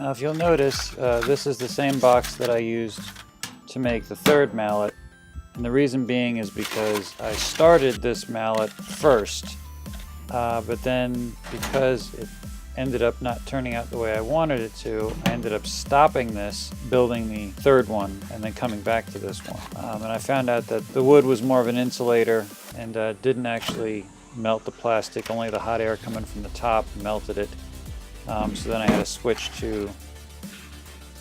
Now if you'll notice, this is the same box that I used to make the third mallet, and the reason being is because I started this mallet first, but then because it ended up not turning out the way I wanted it to, I ended up stopping this, building the third one, and then coming back to this one. And I found out that the wood was more of an insulator and didn't actually melt the plastic, only the hot air coming from the top melted it. So then I had to switch to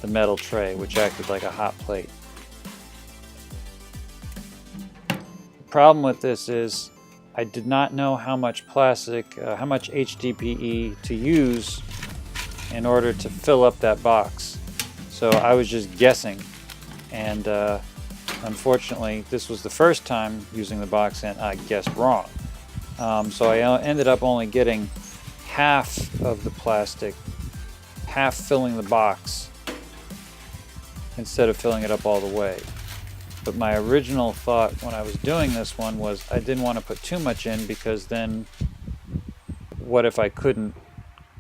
the metal tray, which acted like a hot plate. The problem with this is I did not know how much plastic, how much HDPE to use in order to fill up that box. So I was just guessing, and unfortunately this was the first time using the box and I guessed wrong. So I ended up only getting half of the plastic, half filling the box instead of filling it up all the way. But my original thought when I was doing this one was I didn't want to put too much in, because then what if I couldn't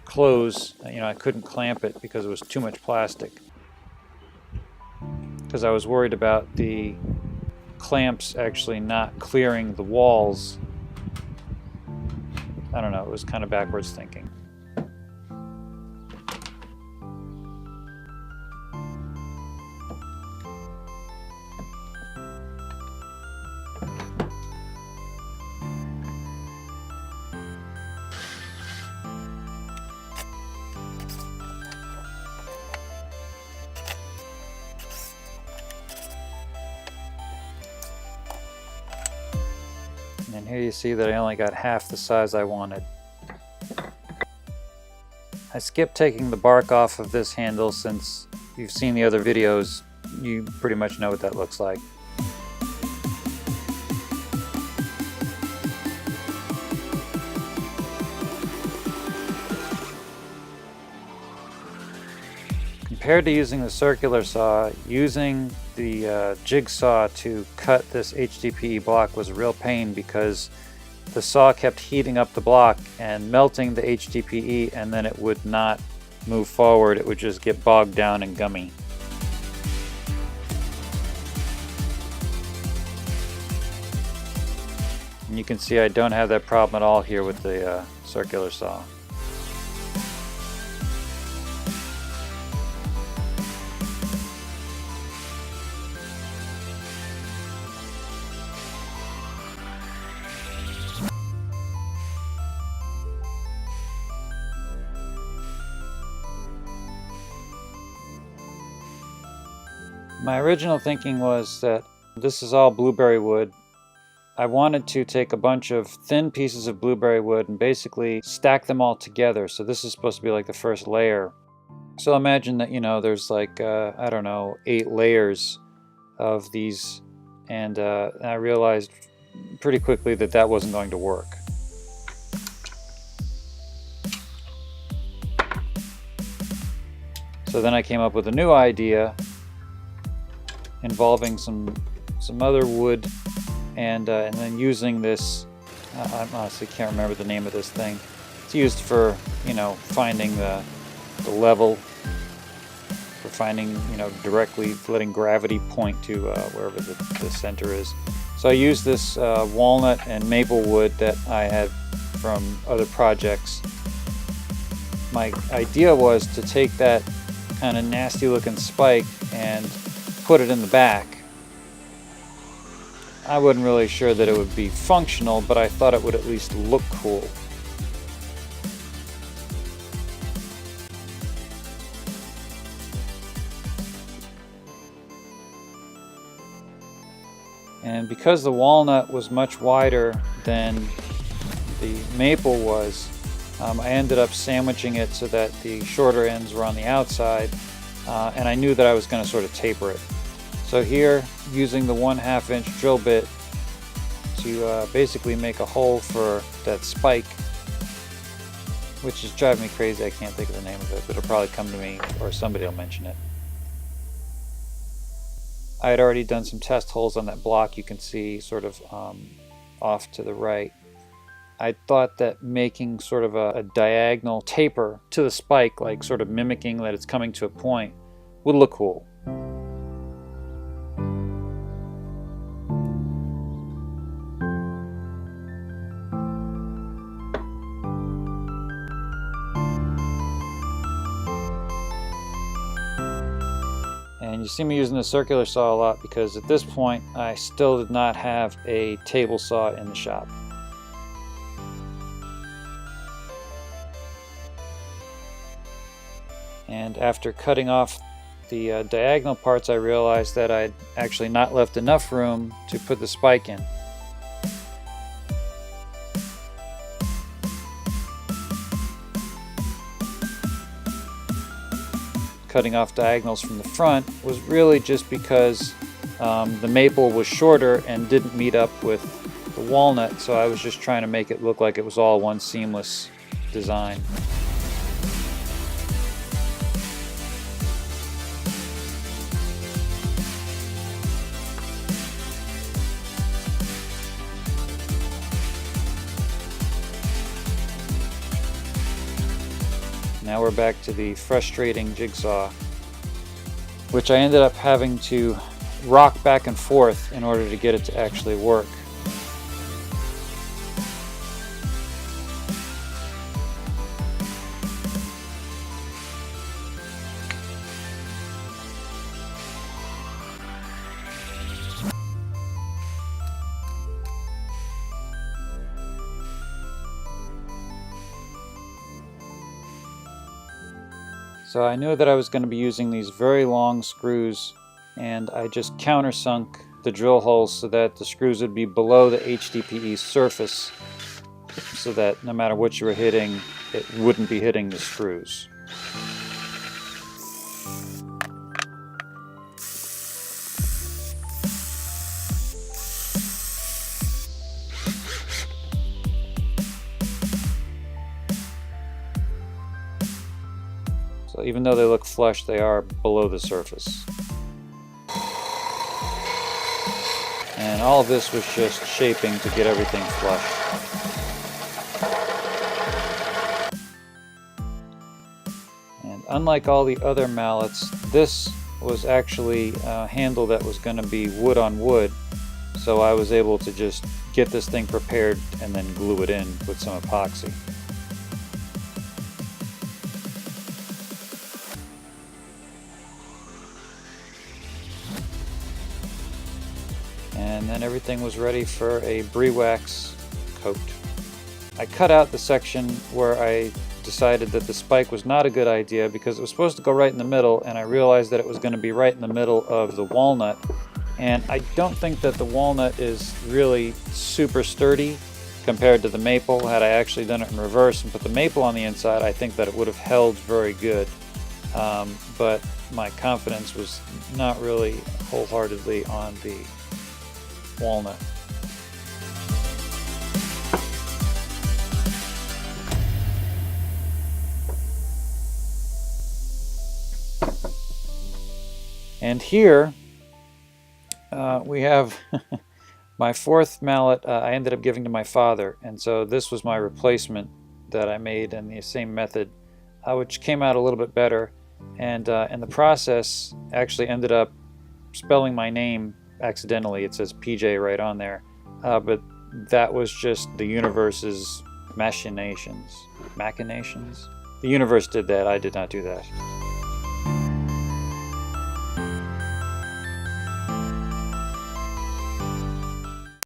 close, I couldn't clamp it because it was too much plastic. Because I was worried about the clamps actually not clearing the walls. I don't know, it was kind of backwards thinking. And here you see that I only got half the size I wanted. I skipped taking the bark off of this handle since you've seen the other videos. You pretty much know what that looks like. Compared to using the circular saw, using the jigsaw to cut this HDPE block was a real pain, because the saw kept heating up the block and melting the HDPE, and then it would not move forward. It would just get bogged down and gummy. And you can see I don't have that problem at all here with the circular saw. My original thinking was that this is all blueberry wood. I wanted to take a bunch of thin pieces of blueberry wood and basically stack them all together. So this is supposed to be like the first layer. So imagine that, there's like, I don't know, 8 layers of these. And I realized pretty quickly that that wasn't going to work. So then I came up with a new idea involving some other wood, and then using this, I honestly can't remember the name of this thing. It's used for, finding the level, for finding, directly letting gravity point to wherever the center is. So I used this walnut and maple wood that I had from other projects. My idea was to take that kind of nasty looking spike and put it in the back. I wasn't really sure that it would be functional, but I thought it would at least look cool. And because the walnut was much wider than the maple was, I ended up sandwiching it so that the shorter ends were on the outside, and I knew that I was going to sort of taper it. So here, using the 1/2 inch drill bit to basically make a hole for that spike, which is driving me crazy. I can't think of the name of it, but it'll probably come to me, or somebody will mention it. I had already done some test holes on that block, you can see sort of off to the right. I thought that making sort of a diagonal taper to the spike, like sort of mimicking that it's coming to a point, would look cool. And you see me using the circular saw a lot because at this point I still did not have a table saw in the shop. And after cutting off the diagonal parts, I realized that I'd actually not left enough room to put the spike in. Cutting off diagonals from the front was really just because the maple was shorter and didn't meet up with the walnut, so I was just trying to make it look like it was all one seamless design. Now we're back to the frustrating jigsaw, which I ended up having to rock back and forth in order to get it to actually work. So I knew that I was going to be using these very long screws, and I just countersunk the drill holes so that the screws would be below the HDPE surface, so that no matter what you were hitting, it wouldn't be hitting the screws. So even though they look flush, they are below the surface. And all of this was just shaping to get everything flush. And unlike all the other mallets, this was actually a handle that was going to be wood on wood. So I was able to just get this thing prepared and then glue it in with some epoxy. And then everything was ready for a brie wax coat. I cut out the section where I decided that the spike was not a good idea because it was supposed to go right in the middle, and I realized that it was going to be right in the middle of the walnut. And I don't think that the walnut is really super sturdy compared to the maple. Had I actually done it in reverse and put the maple on the inside, I think that it would have held very good. But my confidence was not really wholeheartedly on the walnut. And here we have my fourth mallet. I ended up giving to my father, and so this was my replacement that I made in the same method, which came out a little bit better, and in the process actually ended up spelling my name accidentally. It says PJ right on there, but that was just the universe's machinations. The universe did that. I did not do that.